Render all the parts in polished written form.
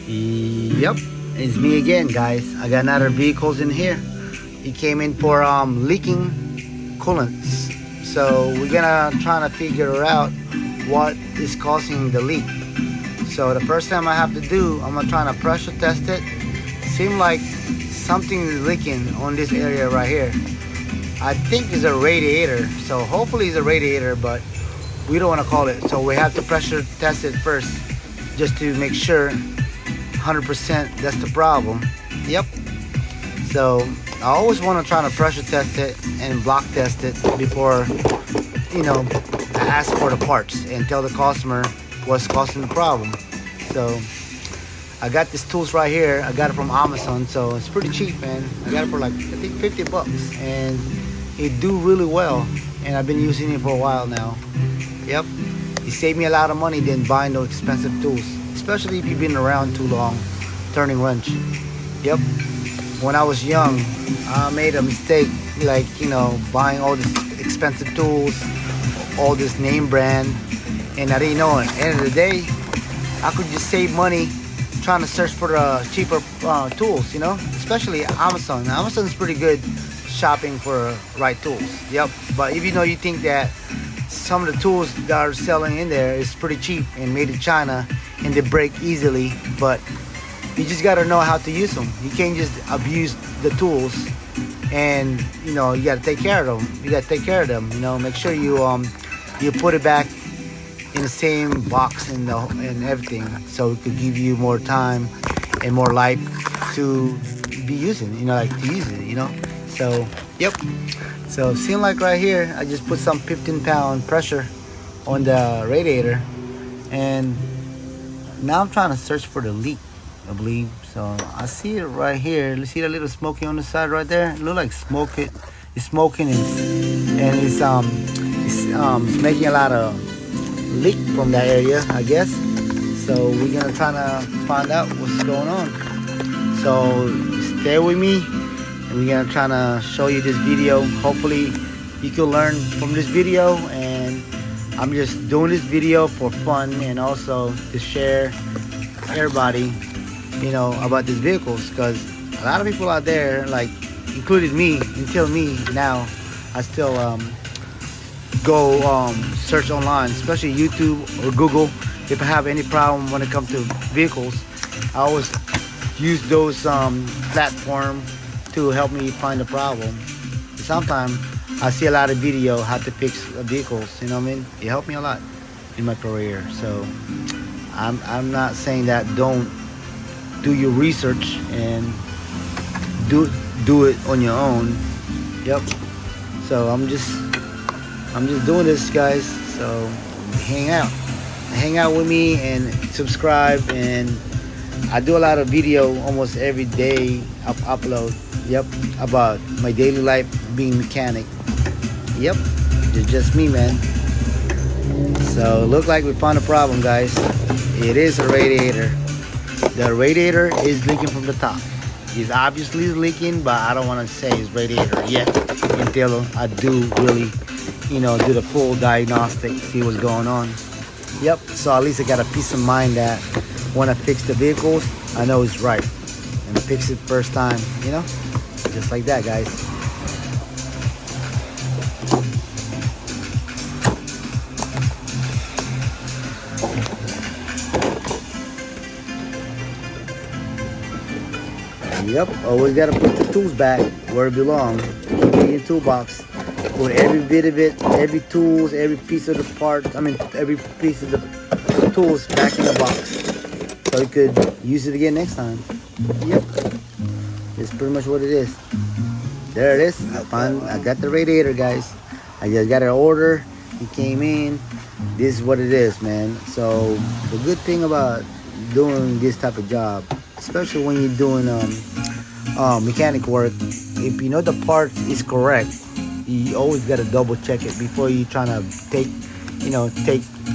Yep, it's me again, guys. I got another vehicles in here. It came in for leaking coolants. So we're gonna try to figure out what is causing the leak. So the first time I have to do, I'm gonna try to pressure test it. Seems like something is leaking on this area right here. I think it's a radiator. So hopefully it's a radiator, but we don't want to call it. So we have to pressure test it first, just to make sure 100% that's the problem. Yep. So I always want to try to pressure test it and block test it before, ask for the parts and tell the customer what's causing the problem. So I got these tools right here. I got it from Amazon, so it's pretty cheap, man. I got it for like, I think 50 bucks, and it do really well, and I've been using it for a while now. Yep, it saved me a lot of money than buying those expensive tools, especially if you've been around too long, turning wrench. Yep, when I was young, I made a mistake, like, buying all these expensive tools, all this name brand, and I didn't know it. At the end of the day, I could just save money trying to search for the cheaper tools, especially Amazon. Amazon's pretty good shopping for right tools. Yep, but if you think that some of the tools that are selling in there is pretty cheap and made in China and they break easily, but you just got to know how to use them. You can't just abuse the tools, and you got to take care of them. You got to take care of them. Make sure you put it back in the same box and everything, so it could give you more time and more life to be using. To use it. So yep. So seem like right here, I just put some 15-pound pressure on the radiator, and now I'm trying to search for the leak, I believe. So I see it right here. You see that little smoky on the side right there? It looks like smoke. It's smoking, and it's making a lot of leak from that area, I guess. So we're gonna try to find out what's going on. So stay with me. We're gonna try to show you this video. Hopefully you can learn from this video, and I'm just doing this video for fun and also to share everybody about these vehicles, because a lot of people out there, like including me, until me now, I still go search online, especially YouTube or Google. If I have any problem when it comes to vehicles, I always use those platforms to help me find a problem. Sometimes I see a lot of video how to fix vehicles. It helped me a lot in my career. So I'm not saying that don't do your research and do it on your own. Yep. So I'm just doing this, guys. So hang out with me and subscribe, and I do a lot of video almost every day. Upload. Yep, about my daily life being mechanic. Yep, it's just me, man. So look like we found a problem, guys. It is a radiator. The radiator is leaking from the top. It's obviously leaking, but I don't want to say it's radiator yet until I do really, do the full diagnostic, see what's going on. Yep, so at least I got a peace of mind that when I fix the vehicles, I know it's right. And I fix it first time, just like that, guys. Yep, always gotta put the tools back where it belongs. Keep it in your toolbox. Put every bit of it, every tools, every piece of the parts, every piece of the tools back in the box, so you could use it again next time. Yep, it's pretty much what it is. There it is. I got the radiator, guys. I just got an order. It came in. This is what it is, man. So the good thing about doing this type of job, especially when you're doing mechanic work, if you know the part is correct, you always got to double check it before you trying to take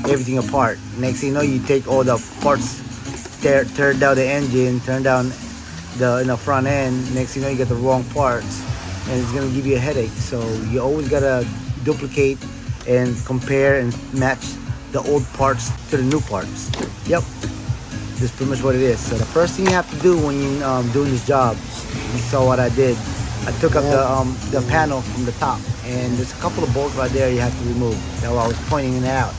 everything apart. Next thing you know, you take all the parts, tear down the engine, turn down the front end. Next thing you know, you get the wrong parts, and it's gonna give you a headache. So you always gotta duplicate and compare and match the old parts to the new parts. Yep. This is pretty much what it is. So the first thing you have to do when you doing this job, you saw what I did. I took up the panel from the top, and there's a couple of bolts right there you have to remove. That's why I was pointing it out.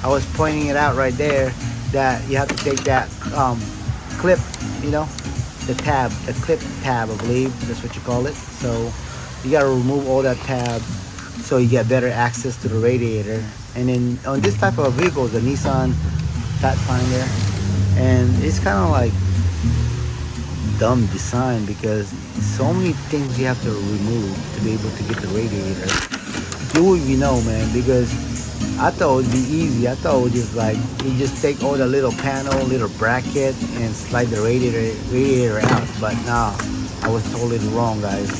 I was pointing it out right there that you have to take that clip, you know, the clip tab, I believe that's what you call it. So you got to remove all that tab so you get better access to the radiator. And then on this type of vehicle, the Nissan Pathfinder, and it's kind of like dumb design because so many things you have to remove to be able to get the radiator. You would know, man, because I thought it would be easy. I thought it would just like you just take all the little panel, little bracket, and slide the radiator out. But nah, I was totally wrong, guys.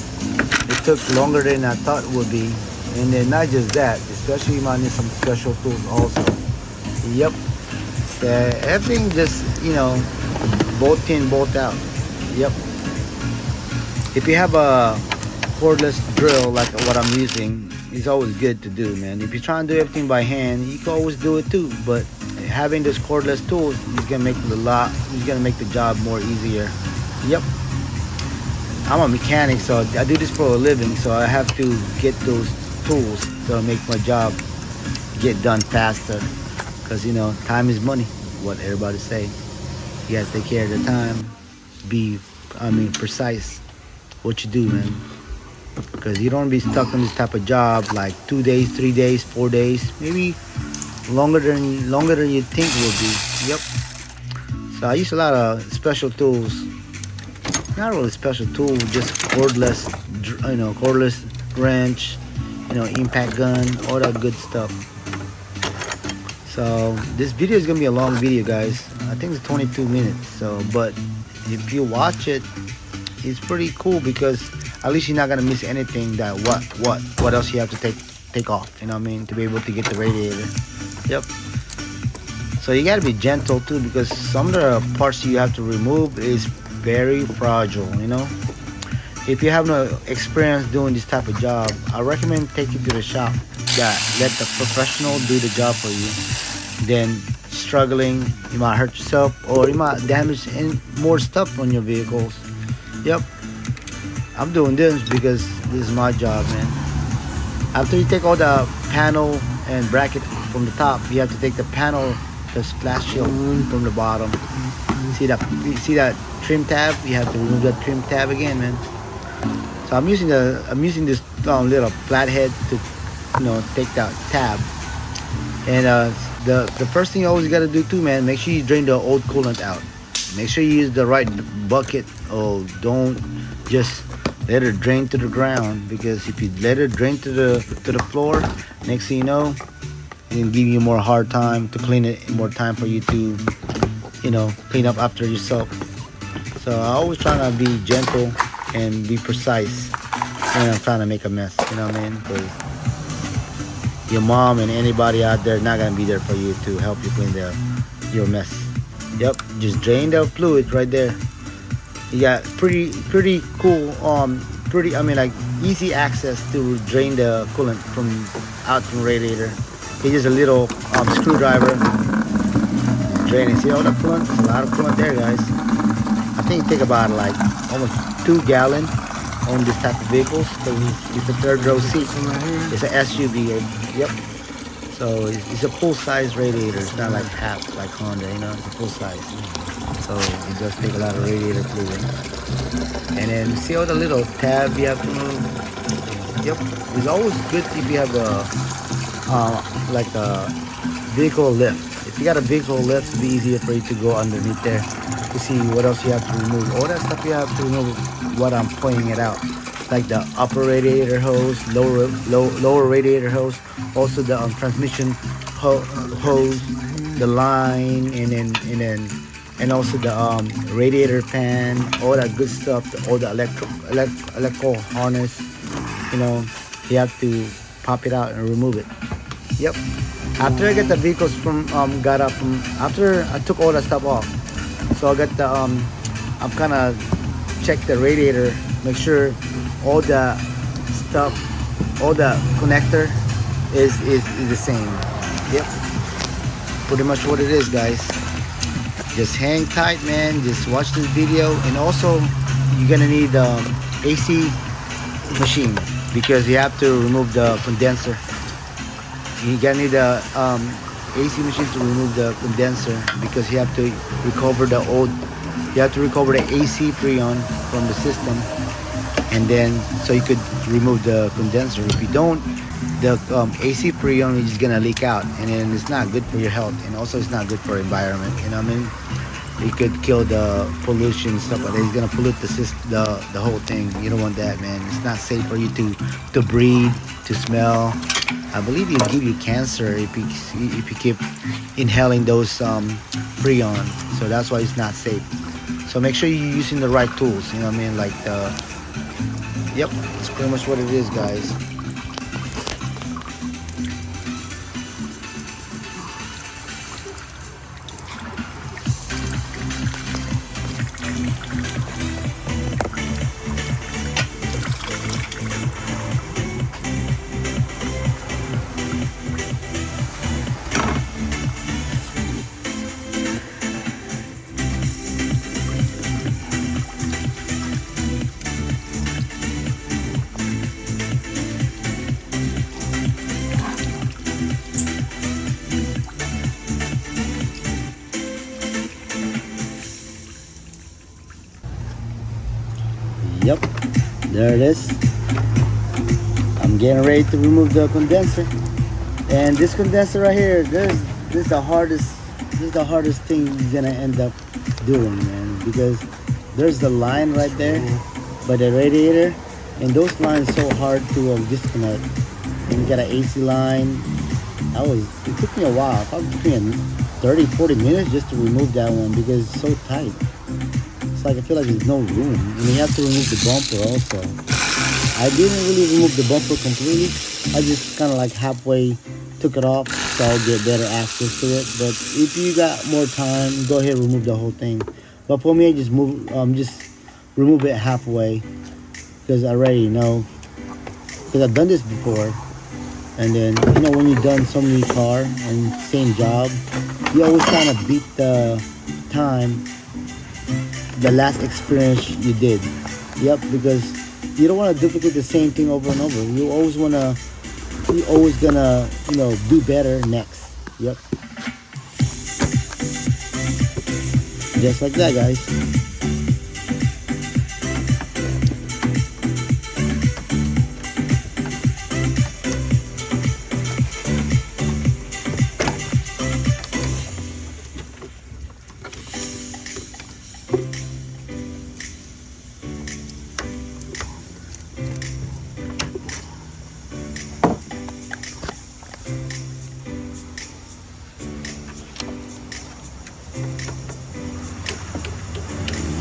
It took longer than I thought it would be. And then not just that, especially you might need some special tools also. Yep. Everything just, you know, bolt in, bolt out. Yep. If you have a cordless drill like what I'm using, it's always good to do, man. If you're trying to do everything by hand, you can always do it too. But having those cordless tools is gonna make the job more easier. Yep. I'm a mechanic, so I do this for a living, so I have to get those tools to make my job get done faster. Because, you know, time is money, what everybody say. You gotta take care of the time. Be precise what you do, man. Because you don't want to be stuck on this type of job like 2 days, 3 days, 4 days, maybe longer than you think it will be. Yep. So I use a lot of special tools. Not really special tools, just cordless, you know, cordless wrench, you know, impact gun, all that good stuff. So this video is gonna be a long video, guys. I think it's 22 minutes. So, but if you watch it, it's pretty cool because at least you're not gonna miss anything that what else you have to take off, you know what I mean, to be able to get the radiator. Yep. So you gotta be gentle too because some of the parts you have to remove is very fragile, you know. If you have no experience doing this type of job, I recommend take you to the shop that let the professional do the job for you. Then struggling, you might hurt yourself or you might damage more stuff on your vehicles. Yep. I'm doing this because this is my job, man. After you take all the panel and bracket from the top, you have to take the panel, the splash shield from the bottom. See that trim tab? You have to remove that trim tab again, man. So I'm using this little flathead to, you know, take that tab. And the first thing you always got to do too, man, make sure you drain the old coolant out. Make sure you use the right bucket. Oh, don't just let it drain to the ground, because if you let it drain to the floor, next thing you know, it'll give you more hard time to clean it, more time for you to, you know, clean up after yourself. So I always try to be gentle and be precise when I'm trying to make a mess, you know what I mean? Because your mom and anybody out there not gonna be there for you to help you clean your mess. Yep, just drain the fluid right there. You got pretty cool, like easy access to drain the coolant from out from radiator. It's just a little screwdriver. Drain it. See all the coolant? There's a lot of coolant there, guys. I think it take about like almost 2 gallons on this type of vehicles, because it's a third row seat. It's an SUV. Yep. So it's a full size radiator. It's not like half like Honda, you know. It's a full size. So it does take a lot of radiator fluid. And then see all the little tab you have to move. Yep. It's always good if you have a like a vehicle lift. If you got a vehicle lift, it'll be easier for you to go underneath there to see what else you have to remove. All that stuff you have to remove, what I'm pointing it out, like the upper radiator hose, lower radiator hose, also the transmission hose, the line, and also the radiator fan, all that good stuff, all the electrical harness. You know, you have to pop it out and remove it. Yep. After I get the vehicles after I took all that stuff off, so I got the I'm kind of check the radiator, make sure all the stuff, all the connector is the same. Yep, pretty much what it is, guys. just hang tight, man. Just watch this video, and also you're gonna need AC machine because you have to remove the condenser. You're gonna need a AC machine to remove the condenser because you have to recover the old. You have to recover the AC freon from the system, and then so you could remove the condenser. If you don't, the AC freon is gonna leak out, and then it's not good for your health, and also it's not good for environment. You know what I mean? It could kill the pollution and stuff like that. It's gonna pollute the system, the whole thing. You don't want that, man. It's not safe for you to breathe, to smell. I believe it give you cancer if you keep inhaling those freon. So that's why it's not safe. So make sure you're using the right tools. You know what I mean? Like yep, that's pretty much what it is, guys. Yep, there it is. I'm getting ready to remove the condenser, and this condenser right here, this is the hardest thing you're gonna end up doing, man, because there's the line right there by the radiator, and those lines so hard to disconnect. And you got an AC line. It took me a while. It probably took me 30-40 minutes just to remove that one because it's so tight. It's like I feel like there's no room, and you have to remove the bumper also. I didn't really remove the bumper completely. I just kind of like halfway took it off so I'll get better access to it. But if you got more time, go ahead and remove the whole thing. But for me, I just remove it halfway because I already know, because I've done this before. And then, you know, when you've done so many car and same job, you always kind of beat the time, the last experience you did. Yep, because you don't want to duplicate the same thing over and over. You always gonna, you know, do better next. Yep. Just like that, guys.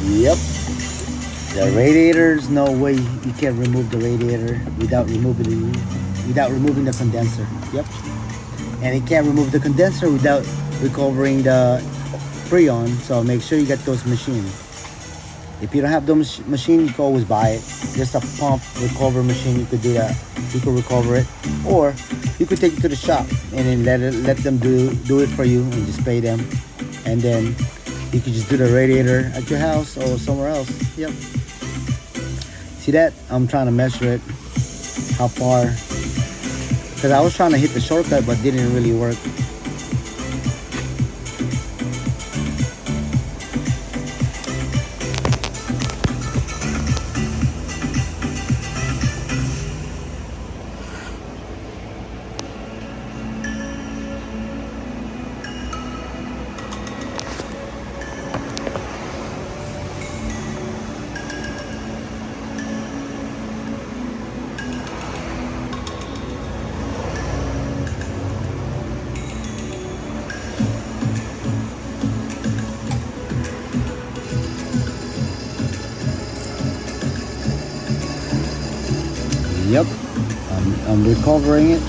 Yep, the radiators, no way you can remove the radiator without removing the condenser. Yep, and you can't remove the condenser without recovering the freon. So make sure you get those machines. If you don't have those machines, you can always buy it. Just a pump recover machine, you could do that. You could recover it, or you could take it to the shop and then let them do it for you and just pay them, and then you can just do the radiator at your house or somewhere else. Yep. See that? I'm trying to measure it, how far, because I was trying to hit the shortcut but didn't really work. Yep, I'm recovering it.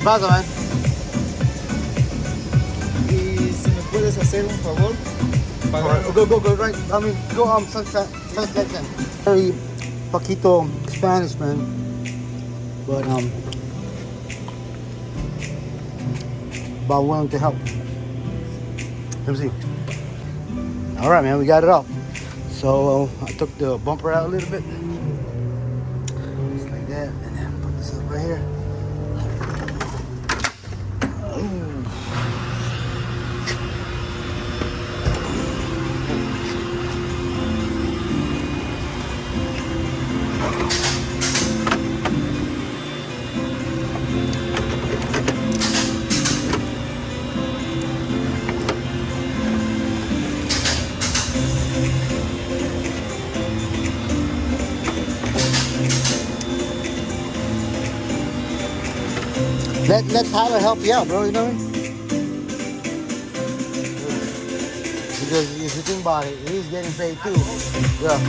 pasa, man? Y si me puedes hacer un favor, pagar. Go, right. I mean, go sunset. Very poquito Spanish, man. But willing to help. Let me see. All right, man, we got it off. So I took the bumper out a little bit, just like that, and then put this up right here. Let Tyler help you out, bro. You know what I mean? Because if you think about it, he's getting paid too. Yeah.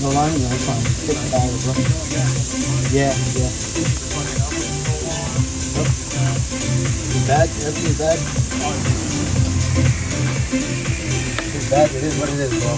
No line, no, it's fine. Take the bag, bro. Yeah. The bag, everything's bag. It's bag, it is what it is, bro.